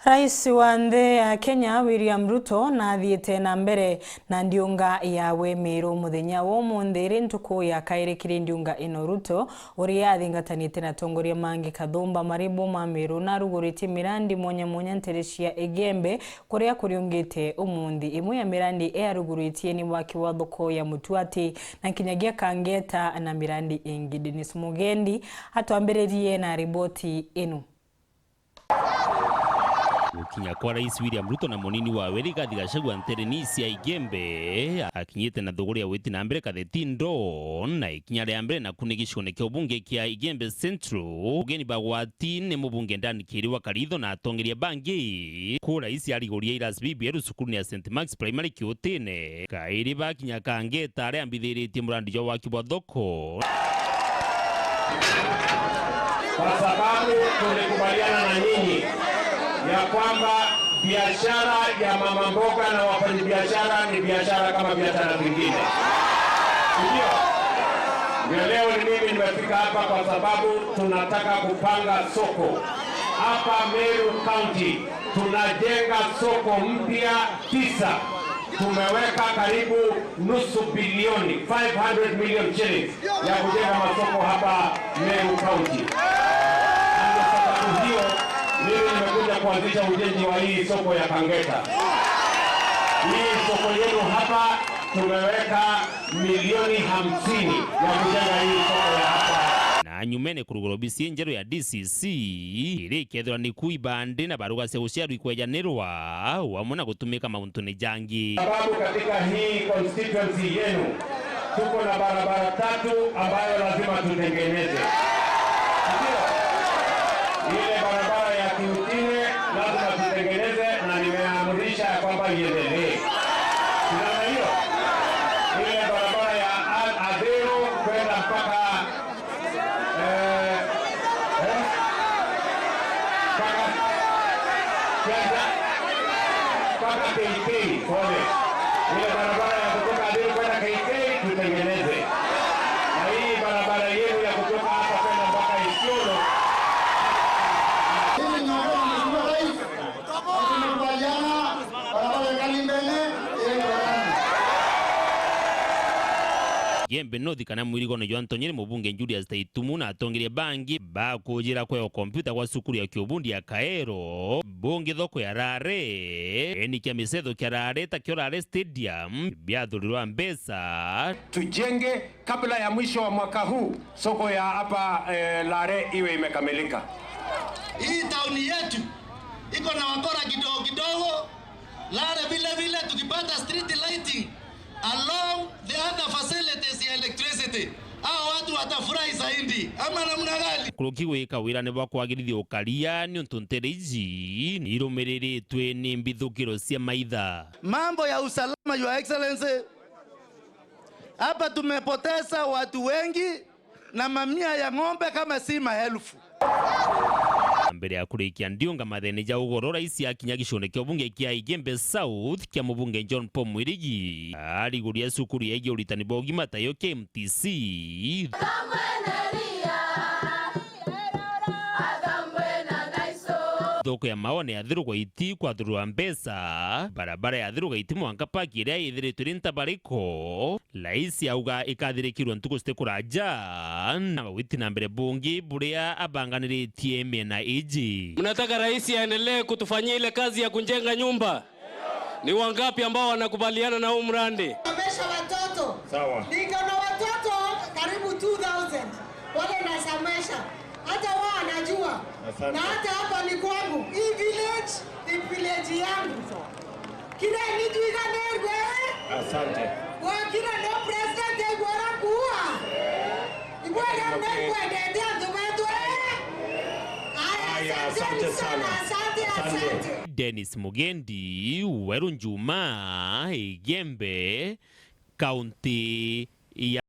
Rais wa nthi ya Kenya William Ruto na thiete na mbere na ndiunga ya Wemiru muthenya wa umuthi ntuku ya kairi kiri ndiunga ino Ruto uria athingatanite na tongoria mangi Kathumba Maribu Mamiru na ruguriti mirandi mwanya nterecia Igembe kuria kuriungite umuthi imwe ya mirandi ruguritie ni waki wa thoko ya Mutuati na kinyagia Kangeta na mirandi ingi. Dennis Mugendi atwambiririe na riboti ino. Gukinya kwa Rais William Ruto na munini wa Rigathi Gachagua Nterenisia Igembe akinyite na thuguri ya witi na mbere kathetindo na ikinya ria mbere na kunigishone kya ubunge kia Igembe Central ugeni bagwati ni mubunge ndani kiriwa Karitho na atongeria bangi ku rais arigoria Iras BBL cukuru ya St Max Primary Kiutine kairi bakinya Kangeta aria ambithiritie murandi wa kibwa thoko kwa sababu tulikubaliana na nyinyi ya kwamba biashara ya mama mboga na wafanyabiashara ni biashara kama biashara zingine. Ndio leo ni mimi nimefika hapa kwa sababu tunataka kupanga soko. Hapa Meru County tunajenga soko mpya 9. Tumeweka karibu nusu bilioni 500 million shillings ya kujenga masoko hapa Meru County. Mimi nimekuja kuanzisha ujenzi wa hii soko ya Kangeta. Hii soko yenu hapa tumeweka milioni 50 ya kujenga hii soko ya hapa. Na nyumene kurugorobisi njero ya DCC iri kethwa ni kuibande na baruga cia guciarwa ikwejanirwa wamona gutumika mauntuni jangi. Sababu katika hii constituency yenu tuko na barabara 3 ambayo lazima tutengeneze. Ile barabara ya Kiutine lazima tutengeneze na nimeamrisha kwamba iendelee. Tunaona hiyo? Ile barabara ya Adero kwenda mpaka KK pole. Ile barabara ya kutoka Adero kwenda KK tutengeneze. Na hii barabara yenu ya kutoka hapa kwenda mpaka Isiolo Igembe nothi kana mwirigono jo Antonyeri mubunge Julius Taitumu na atongeria bangi bakujira kwa kompyuta kwa sukuru ya Kiobundi ya Kaero bunge thoko ya Rare eni kia misetho kia Rare ta kio Rare Stadium biathurirwa mbesa tujenge kabla ya mwisho wa mwaka huu soko ya hapa Rare iwe imekamilika. Hii tauni yetu iko na wakora kidogo kidogo. Rare vile tukipata street lighting along the other facilities ya electricity hao watu watafurahi zaidi ama namna gani? Kurukiwika wira ne bakwagirithia ukaria ni untuntereji ni irumiriritwe ni mbithukiro cia maitha. Mambo ya usalama, Your Excellency, hapa tumepoteza watu wengi na mamia ya ng'ombe kama si maelfu. Mbere ya kurikia ndiunga mathene ja ugoro rais akinya gicone kyo bunge kia Igembe South kia mubunge John Paul Mwirigi ariguria cukuru ya igeuritani bogima tayo KMTC thoko ya maone ya thirugwa iti kwa thurua mbesa barabara ya thirugwa iti mwanka paki iria ithiritwe ntabariko laisi auga ikathirikirwa ntuku citikuraja na witi na mbere bungi buria abanganiritie miena iji. Mnataka rais aendelee kutufanyia ile kazi ya kujenga nyumba? Ni wangapi ambao wanakubaliana na huu mradi? Somesha watoto. Sawa. Niko na watoto karibu 2000 wale nasomesha. Hata wao wanajua. Na hata hapa ni kwangu. Hii village ni village yangu. Kila nitu ikanerwe. Asante. Kwa kila no president bora kuwa. Ibora nerwe ndio ndio Aya, asante sana. Asante. Dennis Mugendi, Weru Njuma, Igembe, County ya